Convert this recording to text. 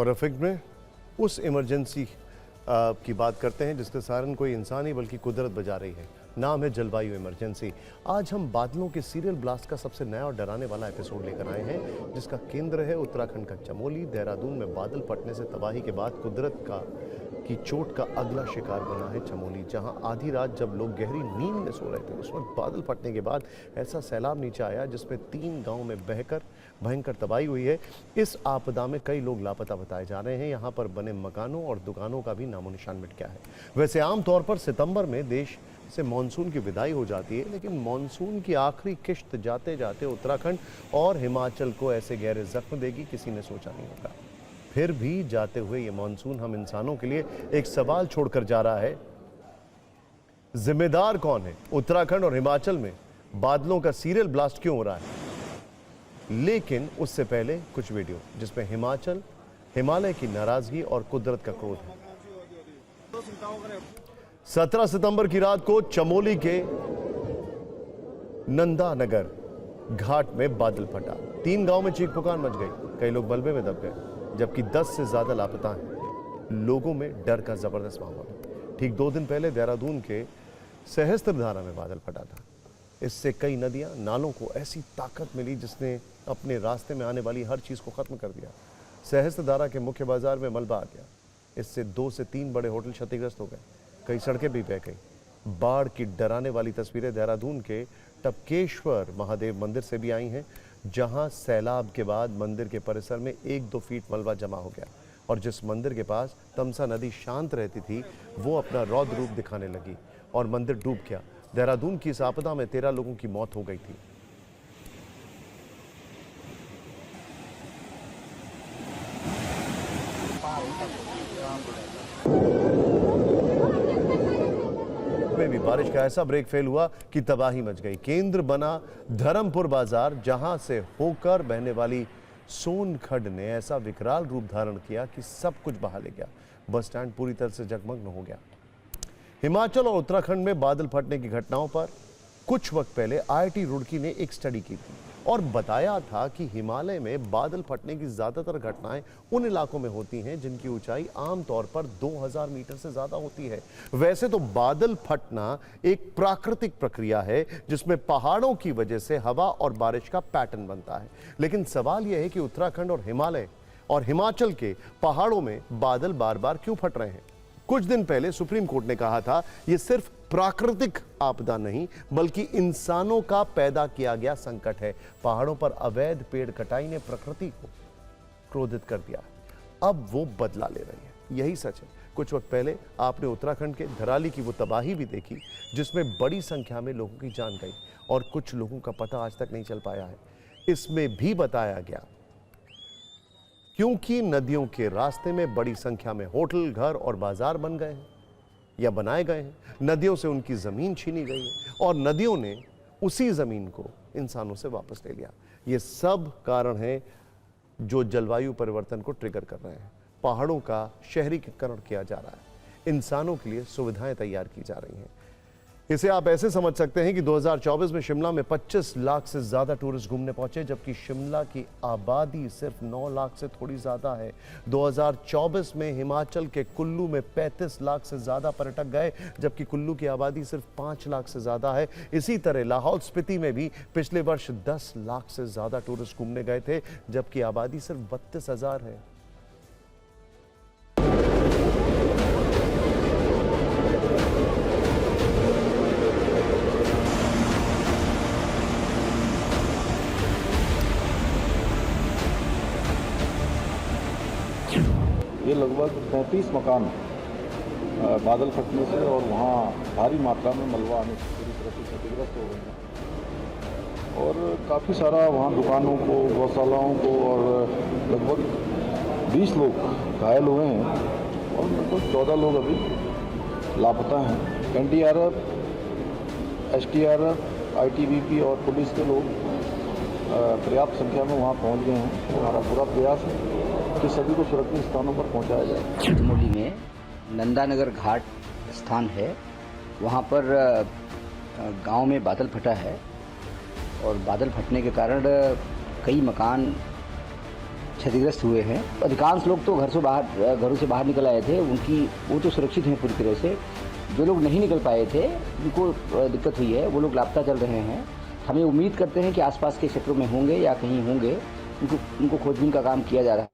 और रफीक में उस इमरजेंसी की बात करते हैं जिसका सारन कोई इंसान ही बल्कि कुदरत बजा रही है। नाम है जलवायु इमरजेंसी। आज हम बादलों के सीरियल ब्लास्ट का सबसे नया और डराने वाला एपिसोड लेकर आए हैं, जिसका केंद्र है उत्तराखंड का चमोली। देहरादून में बादल फटने से तबाही के बाद कुदरत की चोट का अगला शिकार बना है चमोली, जहां आधी रात जब लोग गहरी नींद में सो रहे थे उस वक्त बादल फटने के बाद ऐसा सैलाब नीचे आया जिसमें 3 गांव में बहकर भयंकर तबाही हुई है। इस आपदा में कई लोग लापता बताए जा रहे हैं। यहाँ पर बने मकानों और दुकानों का भी नामो निशान मिट गया है। वैसे आमतौर पर सितंबर में देश से मानसून की विदाई हो जाती है, लेकिन मानसून की आखिरी किश्त जाते जाते उत्तराखंड और हिमाचल को ऐसे गहरे जख्म देगी किसी ने सोचा नहीं होगा। फिर भी जाते हुए ये मानसून हम इंसानों के लिए एक सवाल छोड़कर जा रहा है, जिम्मेदार कौन है? उत्तराखंड और हिमाचल में बादलों का सीरियल ब्लास्ट क्यों हो रहा है? लेकिन उससे पहले कुछ वीडियो जिसमें हिमालय की नाराजगी और कुदरत का क्रोध है। 17 सितंबर की रात को चमोली के नंदा नगर घाट में बादल फटा। 3 गांव में चीख पुकार मच गई, कई लोग मलबे में दब गए, जबकि 10 से ज्यादा लापता हैं। लोगों में डर का जबरदस्त माहौल है। ठीक 2 दिन पहले देहरादून के सहस्त्रधारा में बादल फटा था। इससे कई नदियां, नालों को ऐसी ताकत मिली जिसने अपने रास्ते में आने वाली हर चीज को खत्म कर दिया। सहस्त्रधारा के मुख्य बाजार में मलबा आ गया। इससे 2 से 3 बड़े होटल क्षतिग्रस्त हो गए, कई सड़कें भी बह गई। बाढ़ की डराने वाली तस्वीरें देहरादून के टपकेश्वर महादेव मंदिर से भी आई हैं, जहां सैलाब के बाद मंदिर के परिसर में 1-2 फीट मलबा जमा हो गया और जिस मंदिर के पास तमसा नदी शांत रहती थी वो अपना रौद्र रूप दिखाने लगी और मंदिर डूब गया। देहरादून की इस आपदा में 13 लोगों की मौत हो गई थी। में भी बारिश का ऐसा ब्रेक फेल हुआ कि तबाही मच गई। केंद्र बना धर्मपुर बाजार, जहां से होकर बहने वाली सोनखड्ड ने ऐसा विकराल रूप धारण किया कि सब कुछ बहा ले गया। बस स्टैंड पूरी तरह से जगमग हो गया। हिमाचल और उत्तराखंड में बादल फटने की घटनाओं पर कुछ वक्त पहले IIT रुड़की ने एक स्टडी की थी और बताया था कि हिमालय में बादल फटने की ज्यादातर घटनाएं उन इलाकों में होती हैं जिनकी ऊंचाई आमतौर पर 2000 मीटर से ज्यादा होती है। वैसे तो बादल फटना एक प्राकृतिक प्रक्रिया है जिसमें पहाड़ों की वजह से हवा और बारिश का पैटर्न बनता है, लेकिन सवाल यह है कि उत्तराखंड और हिमाचल के पहाड़ों में बादल बार बार क्यों फट रहे हैं? कुछ दिन पहले सुप्रीम कोर्ट ने कहा था यह सिर्फ प्राकृतिक आपदा नहीं बल्कि इंसानों का पैदा किया गया संकट है। पहाड़ों पर अवैध पेड़ कटाई ने प्रकृति को क्रोधित कर दिया। अब वो बदला ले रही है, यही सच है। कुछ वक्त पहले आपने उत्तराखंड के धराली की वो तबाही भी देखी जिसमें बड़ी संख्या में लोगों की जान गई और कुछ लोगों का पता आज तक नहीं चल पाया है। इसमें भी बताया गया क्योंकि नदियों के रास्ते में बड़ी संख्या में होटल, घर और बाजार बन गए हैं या बनाए गए हैं। नदियों से उनकी जमीन छीनी गई है और नदियों ने उसी जमीन को इंसानों से वापस ले लिया। ये सब कारण हैं जो जलवायु परिवर्तन को ट्रिगर कर रहे हैं। पहाड़ों का शहरीकरण किया जा रहा है, इंसानों के लिए सुविधाएं तैयार की जा रही हैं। इसे आप ऐसे समझ सकते हैं कि 2024 में शिमला में 25 लाख से ज्यादा टूरिस्ट घूमने पहुंचे, जबकि शिमला की आबादी सिर्फ 9 लाख से थोड़ी ज्यादा है। 2024 में हिमाचल के कुल्लू में 35 लाख से ज्यादा पर्यटक गए, जबकि कुल्लू की आबादी सिर्फ 5 लाख से ज्यादा है। इसी तरह लाहौल स्पीति में भी पिछले वर्ष 10 लाख से ज्यादा टूरिस्ट घूमने गए थे, जबकि आबादी सिर्फ 32,000 है। ये लगभग 35 मकान बादल फटने से और वहाँ भारी मात्रा में मलबा आने से पूरी तरह से क्षतिग्रस्त हो गए हैं और काफ़ी सारा वहाँ दुकानों को, गौशालाओं को और लगभग 20 लोग घायल हुए हैं और लगभग 14 लोग अभी लापता हैं। NDRF, SDRF, ITBP और पुलिस के लोग पर्याप्त संख्या में वहाँ पहुँच गए हैं। हमारा पूरा प्रयास है कि सभी को सुरक्षित स्थानों पर पहुंचाया जाए। चमोली में नंदानगर घाट स्थान है, वहां पर गांव में बादल फटा है और बादल फटने के कारण कई मकान क्षतिग्रस्त हुए हैं। अधिकांश लोग तो घरों से बाहर निकल आए थे, वो तो सुरक्षित हैं पूरी तरह से। जो लोग नहीं निकल पाए थे, उनको दिक्कत हुई है, वो लोग लापता चल रहे हैं। हमें उम्मीद करते हैं कि आसपास के क्षेत्रों में होंगे या कहीं होंगे, उनको खोजबीन का काम किया जा रहा है।